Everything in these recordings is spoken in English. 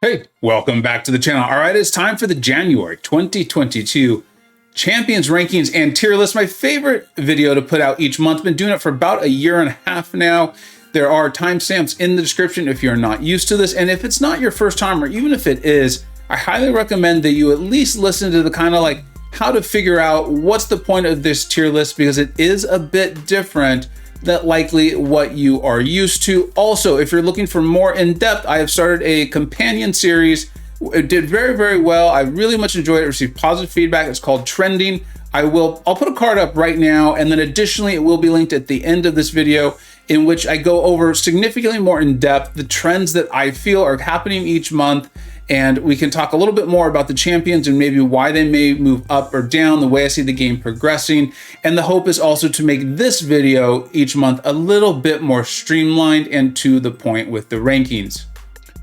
Hey, welcome back to the channel. All right, it's time for the January 2022 Champions Rankings and Tier List, my favorite video to put out each month. Been doing it for about a year and a half now. There are timestamps in the description if you're not used to this. And if it's not your first time, or even if it is, I highly recommend that you at least listen to the kind of like how to figure out what's the point of this tier list, because it is a bit different than likely what you are used to. Also, if you're looking for more in-depth, I have started a companion series. It did very, very well. I really much enjoyed it, received positive feedback. It's called Trending. I'll put a card up right now, and then additionally, it will be linked at the end of this video, in which I go over significantly more in depth the trends that I feel are happening each month. And we can talk a little bit more about the champions and maybe why they may move up or down, the way I see the game progressing. And the hope is also to make this video each month a little bit more streamlined and to the point with the rankings.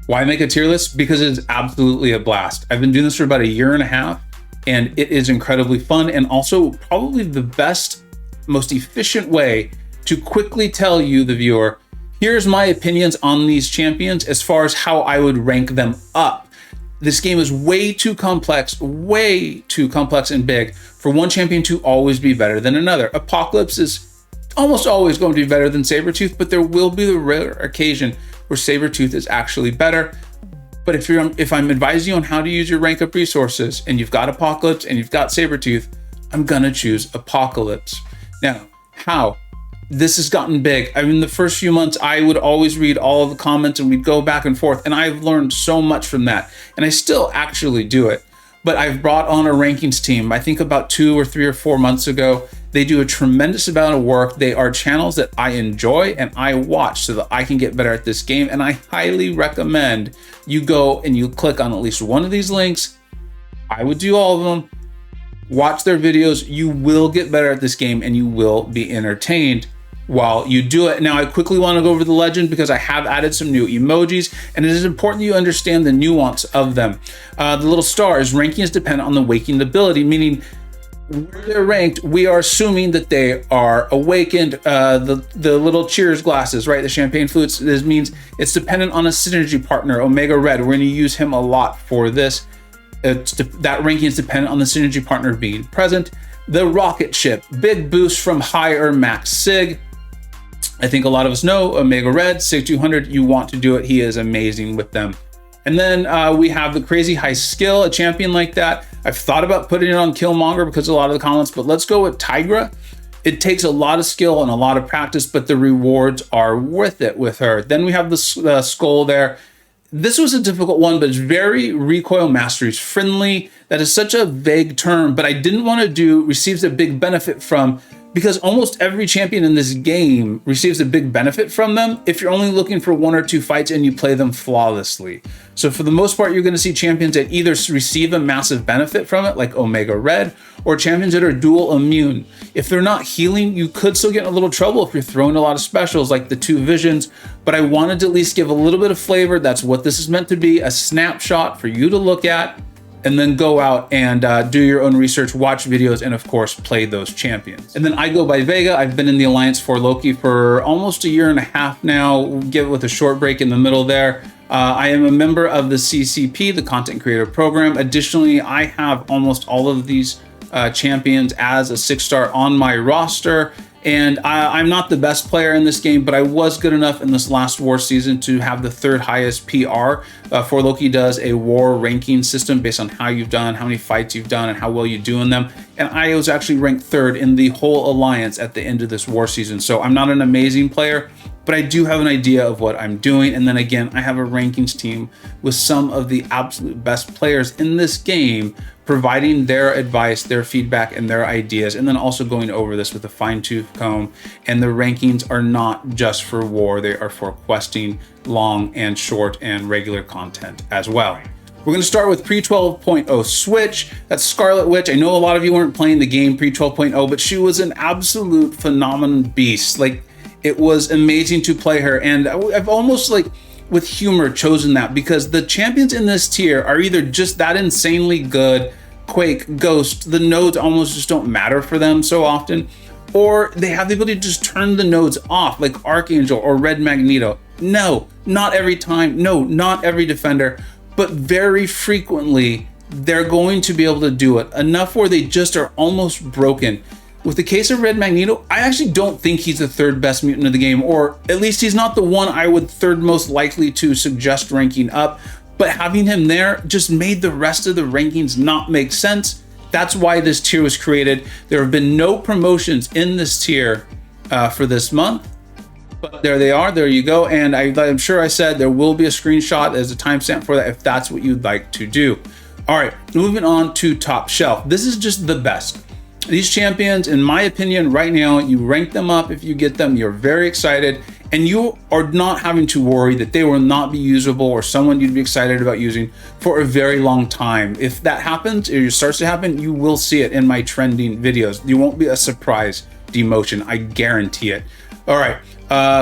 Why make a tier list? Because it is absolutely a blast. I've been doing this for about a year and a half, and it is incredibly fun, and also probably the best, most efficient way to quickly tell you, the viewer, here's my opinions on these champions as far as how I would rank them up. This game is way too complex and big for one champion to always be better than another. Apocalypse is almost always going to be better than Sabretooth, but there will be the rare occasion where Sabretooth is actually better. But if I'm advising you on how to use your rank up resources, and you've got Apocalypse and you've got Sabretooth, I'm gonna choose Apocalypse. Now, how? This has gotten big. I mean, the first few months, I would always read all of the comments and we'd go back and forth, and I've learned so much from that. And I still actually do it. But I've brought on a rankings team, I think about 2 or 3 or 4 months ago. They do a tremendous amount of work. They are channels that I enjoy and I watch so that I can get better at this game. And I highly recommend you go and you click on at least one of these links. I would do all of them. Watch their videos. You will get better at this game and you will be entertained while you do it. Now, I quickly want to go over the legend because I have added some new emojis, and it is important you understand the nuance of them. The little stars, ranking is dependent on the waking ability, meaning where they're ranked, we are assuming that they are awakened. The little cheers glasses, right? The champagne flutes, this means it's dependent on a synergy partner, Omega Red. We're going to use him a lot for this. That ranking is dependent on the synergy partner being present. The rocket ship, big boost from high or max Sig. I think a lot of us know Omega Red, Sig 200, you want to do it. He is amazing with them. And then we have the crazy high skill, a champion like that. I've thought about putting it on Killmonger because of a lot of the comments, but let's go with Tigra. It takes a lot of skill and a lot of practice, but the rewards are worth it with her. Then we have the skull there. This was a difficult one, but it's very recoil masteries friendly. That is such a vague term, but I didn't want to do receives a big benefit from, because almost every champion in this game receives a big benefit from them if you're only looking for 1 or 2 fights and you play them flawlessly. So for the most part, you're going to see champions that either receive a massive benefit from it, like Omega Red, or champions that are dual immune. If they're not healing, you could still get in a little trouble if you're throwing a lot of specials like the 2 visions, but I wanted to at least give a little bit of flavor. That's what this is meant to be, a snapshot for you to look at, and then go out and do your own research, watch videos, and of course, play those champions. And then I go by Vega. I've been in the Alliance for Loki for almost a year and a half now, give it with a short break in the middle there. I am a member of the CCP, the Content Creator Program. Additionally, I have almost all of these champions as a 6-star on my roster. And I'm not the best player in this game, but I was good enough in this last war season to have the 3rd highest PR. For Loki does a war ranking system based on how you've done, how many fights you've done, and how well you do in them. And I was actually ranked 3rd in the whole alliance at the end of this war season. So I'm not an amazing player, but I do have an idea of what I'm doing. And then again, I have a rankings team with some of the absolute best players in this game, providing their advice, their feedback, and their ideas, and then also going over this with a fine-tooth comb. And the rankings are not just for war, they are for questing, long and short and regular content as well. We're going to start with pre-12.0 Switch. That's Scarlet Witch. I know a lot of you weren't playing the game pre-12.0, but she was an absolute phenomenal beast. Like, it was amazing to play her, and I've almost like with humor chosen that because the champions in this tier are either just that insanely good, Quake, Ghost, the nodes almost just don't matter for them so often, or they have the ability to just turn the nodes off like Archangel or Red Magneto. No, not every time. No, not every defender. but very frequently they're going to be able to do it enough where they just are almost broken. With the case of Red Magneto, I actually don't think he's the third best mutant of the game, or at least he's not the one I would third most likely to suggest ranking up, but having him there just made the rest of the rankings not make sense. That's why this tier was created. There have been no promotions in this tier for this month, but there they are, there you go. And I'm sure I said there will be a screenshot as a timestamp for that if that's what you'd like to do. All right, moving on to top shelf. This is just the best. These champions, in my opinion, right now, you rank them up if you get them, you're very excited, and you are not having to worry that they will not be usable or someone you'd be excited about using for a very long time. If that happens, or it starts to happen, you will see it in my trending videos. You won't be a surprise demotion, I guarantee it. All right,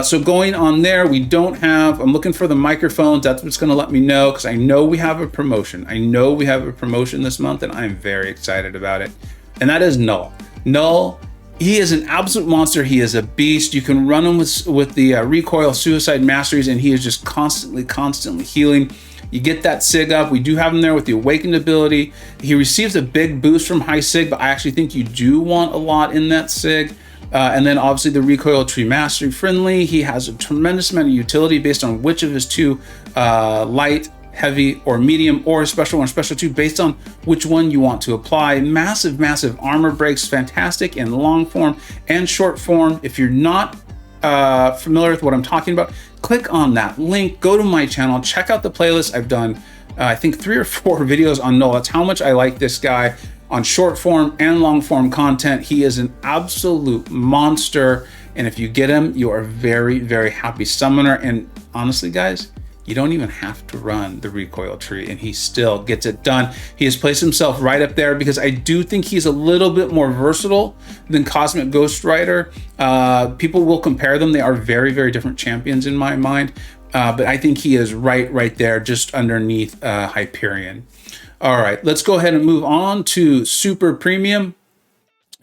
so going on there, we don't have, I'm looking for the microphones. That's what's gonna let me know, because I know we have a promotion. I know we have a promotion this month, and I'm very excited about it. And that is Knull. Knull, he is an absolute monster. He is a beast. You can run him with the recoil suicide masteries, and he is just constantly healing. You get that sig up. We do have him there with the awakened ability. He receives a big boost from high sig, but I actually think you do want a lot in that sig. And then obviously the recoil tree mastery friendly. He has a tremendous amount of utility based on which of his two light, heavy, or medium, or special 1, special 2, based on which one you want to apply. Massive armor breaks, fantastic in long form and short form. If you're not familiar with what I'm talking about, click on that link, go to my channel, check out the playlist. I've done I think 3 or 4 videos on Knull. That's how much I like this guy on short form and long form content. He is an absolute monster, and if you get him, you are a very happy summoner. And honestly, guys, you don't even have to run the recoil tree, and he still gets it done. He has placed himself right up there because I do think he's a little bit more versatile than Cosmic Ghost Rider. People will compare them. They are very different champions in my mind, but I think he is right there, just underneath Hyperion. All right, let's go ahead and move on to Super Premium.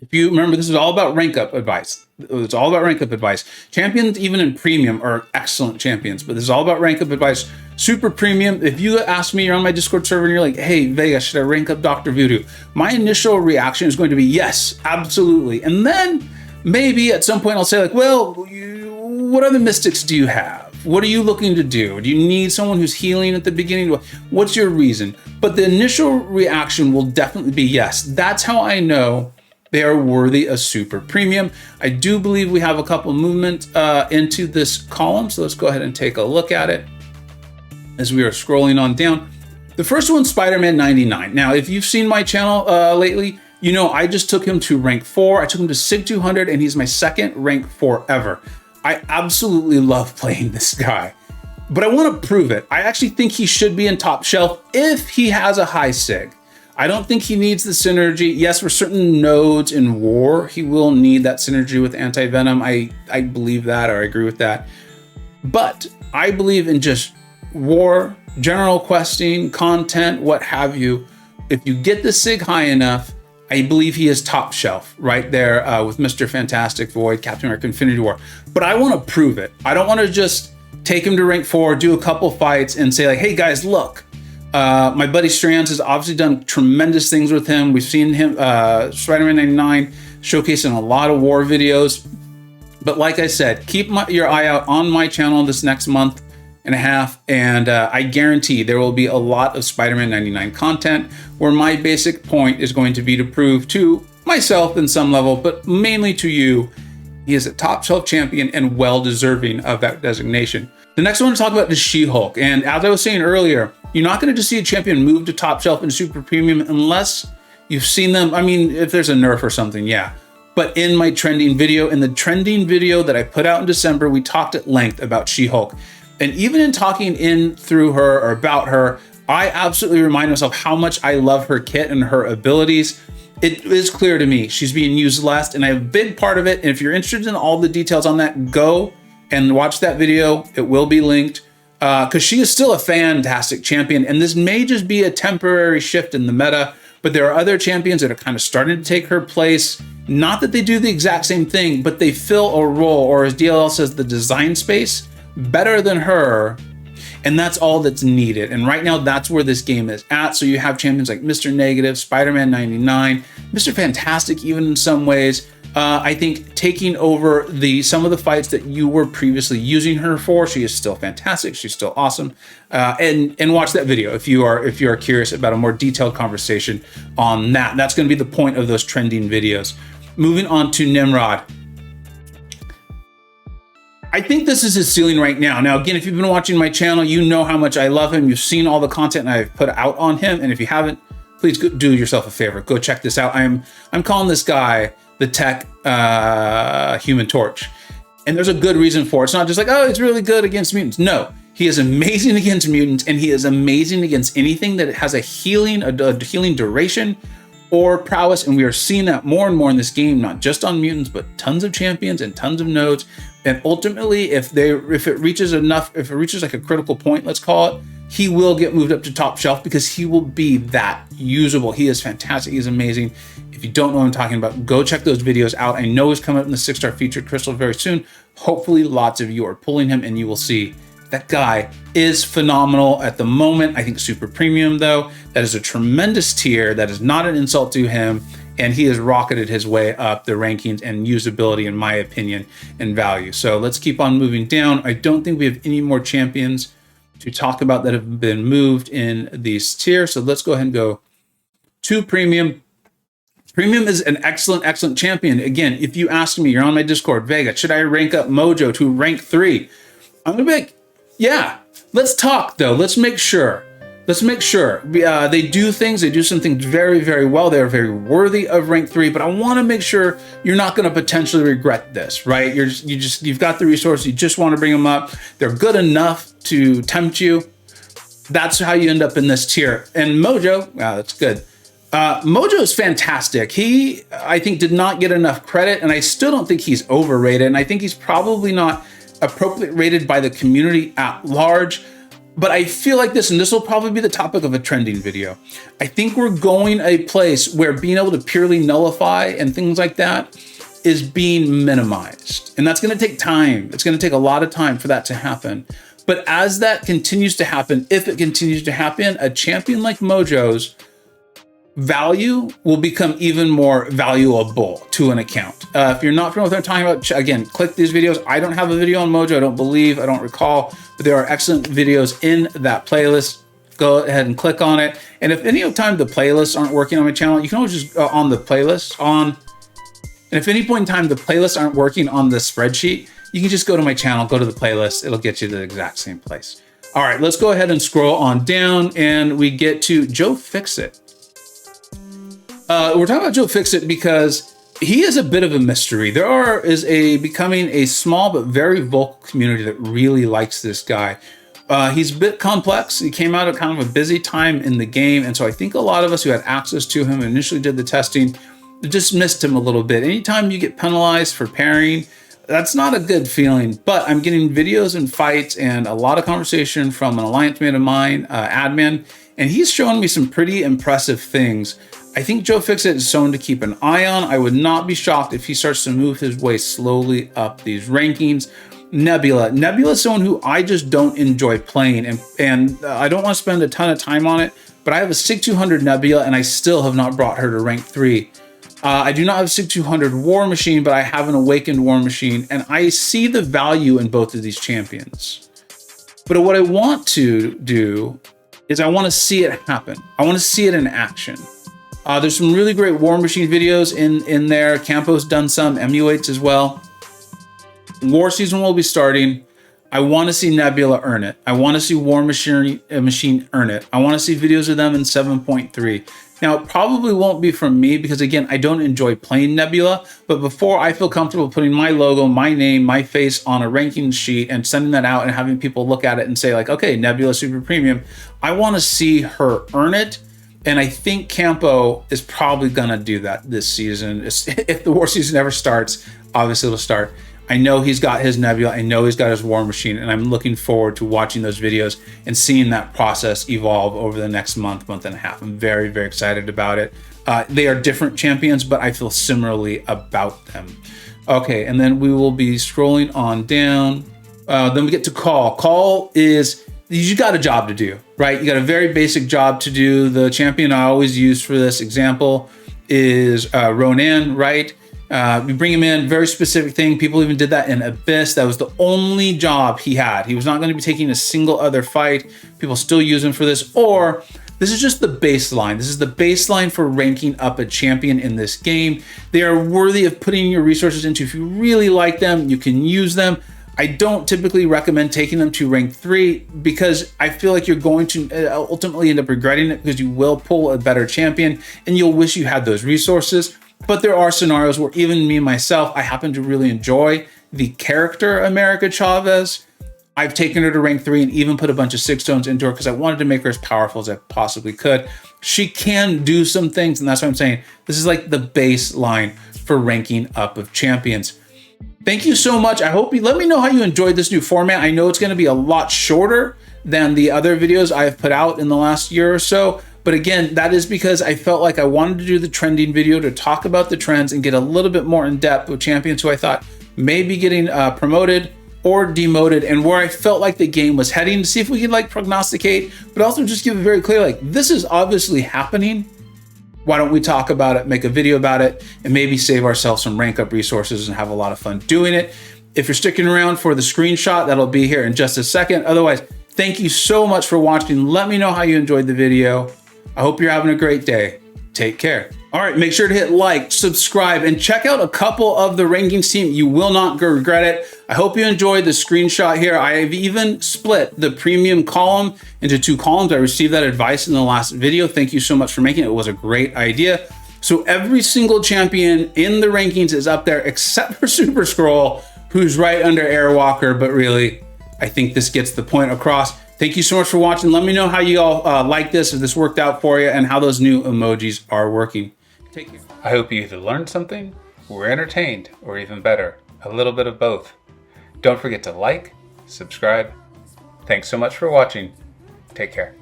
If you remember, this is all about rank up advice. It's all about rank up advice. Champions, even in premium, are excellent champions, but this is all about rank up advice. Super Premium, if you ask me, you're on my Discord server and you're like, hey, Vega, should I rank up Dr. Voodoo? My initial reaction is going to be yes, absolutely. And then maybe at some point I'll say like, well, what other mystics do you have? What are you looking to do? Do you need someone who's healing at the beginning? What's your reason? But the initial reaction will definitely be yes. That's how I know they are worthy of Super Premium. I do believe we have a couple movement into this column, so let's go ahead and take a look at it as we are scrolling on down. The first one's Spider-Man 99. Now, if you've seen my channel lately, you know I just took him to rank 4. I took him to Sig 200, and he's my second rank 4 ever. I absolutely love playing this guy, but I want to prove it. I actually think he should be in top shelf if he has a high Sig. I don't think he needs the synergy. Yes, for certain nodes in war, he will need that synergy with anti-venom. I believe that, or I agree with that. But I believe in just war, general questing, content, what have you. If you get the Sig high enough, I believe he is top shelf right there with Mr. Fantastic Void, Captain America Infinity War. But I want to prove it. I don't want to just take him to rank 4, do a couple fights, and say like, hey guys, look. My buddy Strands has obviously done tremendous things with him. We've seen him, Spider-Man 99, showcasing a lot of war videos. But like I said, keep your eye out on my channel this next month and a half, and I guarantee there will be a lot of Spider-Man 99 content where my basic point is going to be to prove to myself in some level, but mainly to you, he is a top shelf champion and well deserving of that designation. The next one to talk about is She-Hulk, and as I was saying earlier, you're not going to just see a champion move to top shelf and Super Premium unless you've seen them. I mean, if there's a nerf or something, yeah. But in my trending video, in the trending video that I put out in December, we talked at length about She-Hulk. And even in talking in through her or about her, I absolutely remind myself how much I love her kit and her abilities. It is clear to me she's being used less, and I have a big part of it. And if you're interested in all the details on that, go and watch that video. It will be linked because she is still a fantastic champion. And this may just be a temporary shift in the meta, but there are other champions that are kind of starting to take her place. Not that they do the exact same thing, but they fill a role, or as DLL says, the design space better than her. And that's all that's needed. And right now, that's where this game is at. So you have champions like Mr. Negative, Spider-Man 99, Mr. Fantastic, even in some ways. I think taking over some of the fights that you were previously using her for. She is still fantastic. She's still awesome. And watch that video if you are curious about a more detailed conversation on that. That's going to be the point of those trending videos. Moving on to Nimrod. I think this is his ceiling right now. Now, again, if you've been watching my channel, you know how much I love him. You've seen all the content I've put out on him. And if you haven't, please do yourself a favor. Go check this out. I'm calling this guy the tech Human Torch. And there's a good reason for it. It's not just like, oh, he's really good against mutants. No, he is amazing against mutants, and he is amazing against anything that has a healing duration or prowess. And we are seeing that more and more in this game, not just on mutants, but tons of champions and tons of nodes. And ultimately, if it reaches like a critical point, let's call it, he will get moved up to top shelf because he will be that usable. He is fantastic. He's amazing. If you don't know what I'm talking about, go check those videos out. I know he's coming up in the 6-star featured crystal very soon. Hopefully lots of you are pulling him, and you will see that guy is phenomenal at the moment. I think super premium though, that is a tremendous tier. That is not an insult to him. And he has rocketed his way up the rankings and usability, in my opinion, and value. So let's keep on moving down. I don't think we have any more champions to talk about that have been moved in these tiers. So let's go ahead and go to premium. Premium is an excellent champion. Again, if you ask me, you're on my Discord, Vega, should I rank up Mojo to rank 3? I'm gonna be like, yeah, let's talk though. Let's make sure. They do some things very, very well. They're very worthy of rank 3, but I want to make sure you're not going to potentially regret this, right? You've got the resources. You just want to bring them up. They're good enough to tempt you. That's how you end up in this tier. And Mojo, wow, that's good. Mojo is fantastic. He, I think, did not get enough credit, and I still don't think he's overrated. And I think he's probably not appropriately rated by the community at large. But I feel like this, and this will probably be the topic of a trending video. I think we're going a place where being able to purely nullify and things like that is being minimized. And that's going to take time. It's going to take a lot of time for that to happen. But as that continues to happen, if it continues to happen, a champion like Mojo's value will become even more valuable to an account. If you're not familiar with what I'm talking about, again, click these videos. I don't have a video on Mojo, I don't recall, but there are excellent videos in that playlist. Go ahead and click on it. And if any time the playlists aren't working on my channel, you can always just on the playlist and if any point in time the playlists aren't working on the spreadsheet, you can just go to my channel, go to the playlist. It'll get you to the exact same place. All right, let's go ahead and scroll on down, and we get to Joe Fixit. We're talking about Joe Fixit because he is a bit of a mystery. There is becoming a small but very vocal community that really likes this guy. He's a bit complex. He came out at kind of a busy time in the game, and so I think a lot of us who had access to him and initially did the testing just missed him a little bit. Anytime you get penalized for pairing, that's not a good feeling. But I'm getting videos and fights and a lot of conversation from an alliance mate of mine, admin, and he's showing me some pretty impressive things. I think Joe Fixit is someone to keep an eye on. I would not be shocked if he starts to move his way slowly up these rankings. Nebula is someone who I just don't enjoy playing, and I don't want to spend a ton of time on it, but I have a SIG 200 Nebula, and I still have not brought her to rank 3. I do not have a SIG 200 War Machine, but I have an Awakened War Machine, and I see the value in both of these champions. But what I want to do is I want to see it happen. I want to see it in action. There's some really great War Machine videos in there. Campo's done some, MU8s as well. War season will be starting. I want to see Nebula earn it. I want to see War Machine earn it. I want to see videos of them in 7.3. Now, it probably won't be from me because, again, I don't enjoy playing Nebula. But before I feel comfortable putting my logo, my name, my face on a ranking sheet and sending that out and having people look at it and say, like, okay, Nebula Super Premium, I want to see her earn it. And I think Campo is probably going to do that this season. If the War season ever starts, obviously it'll start. I know he's got his Nebula. I know he's got his War Machine. And I'm looking forward to watching those videos and seeing that process evolve over the next month and a half. I'm very, very excited about it. They are different champions, but I feel similarly about them. Okay, and then we will be scrolling on down. Then we get to Call. Call is you got a job to do, right? You got a very basic job to do. The champion I always use for this example is Ronan, right? You bring him in, very specific thing. People even did that in Abyss. That was the only job he had. He was not going to be taking a single other fight. People still use him for this. Or this is just the baseline. This is the baseline for ranking up a champion in this game. They are worthy of putting your resources into. If you really like them, you can use them. I don't typically recommend taking them to rank 3 because I feel like you're going to ultimately end up regretting it because you will pull a better champion and you'll wish you had those resources. But there are scenarios where even me myself, I happen to really enjoy the character America Chavez. I've taken her to rank 3 and even put a bunch of 6 stones into her because I wanted to make her as powerful as I possibly could. She can do some things, and that's what I'm saying. This is like the baseline for ranking up of champions. Thank you so much. I hope you let me know how you enjoyed this new format. I know it's going to be a lot shorter than the other videos I've put out in the last year or so. But again, that is because I felt like I wanted to do the trending video to talk about the trends and get a little bit more in depth with champions who I thought may be getting promoted or demoted and where I felt like the game was heading to see if we could like prognosticate, but also just give it very clear, like this is obviously happening. Why don't we talk about it, make a video about it, and maybe save ourselves some rank up resources and have a lot of fun doing it. If you're sticking around for the screenshot, that'll be here in just a second. Otherwise, thank you so much for watching. Let me know how you enjoyed the video. I hope you're having a great day. Take care. All right, make sure to hit like, subscribe, and check out a couple of the rankings team. You will not regret it. I hope you enjoyed the screenshot here. I have even split the premium column into 2 columns. I received that advice in the last video. Thank you so much for making it. It was a great idea. So every single champion in the rankings is up there except for Super Scroll, who's right under Airwalker, but really, I think this gets the point across. Thank you so much for watching. Let me know how you all like this, if this worked out for you, and how those new emojis are working. Take care. I hope you either learned something, were entertained, or even better, a little bit of both. Don't forget to like, subscribe. Thanks so much for watching. Take care.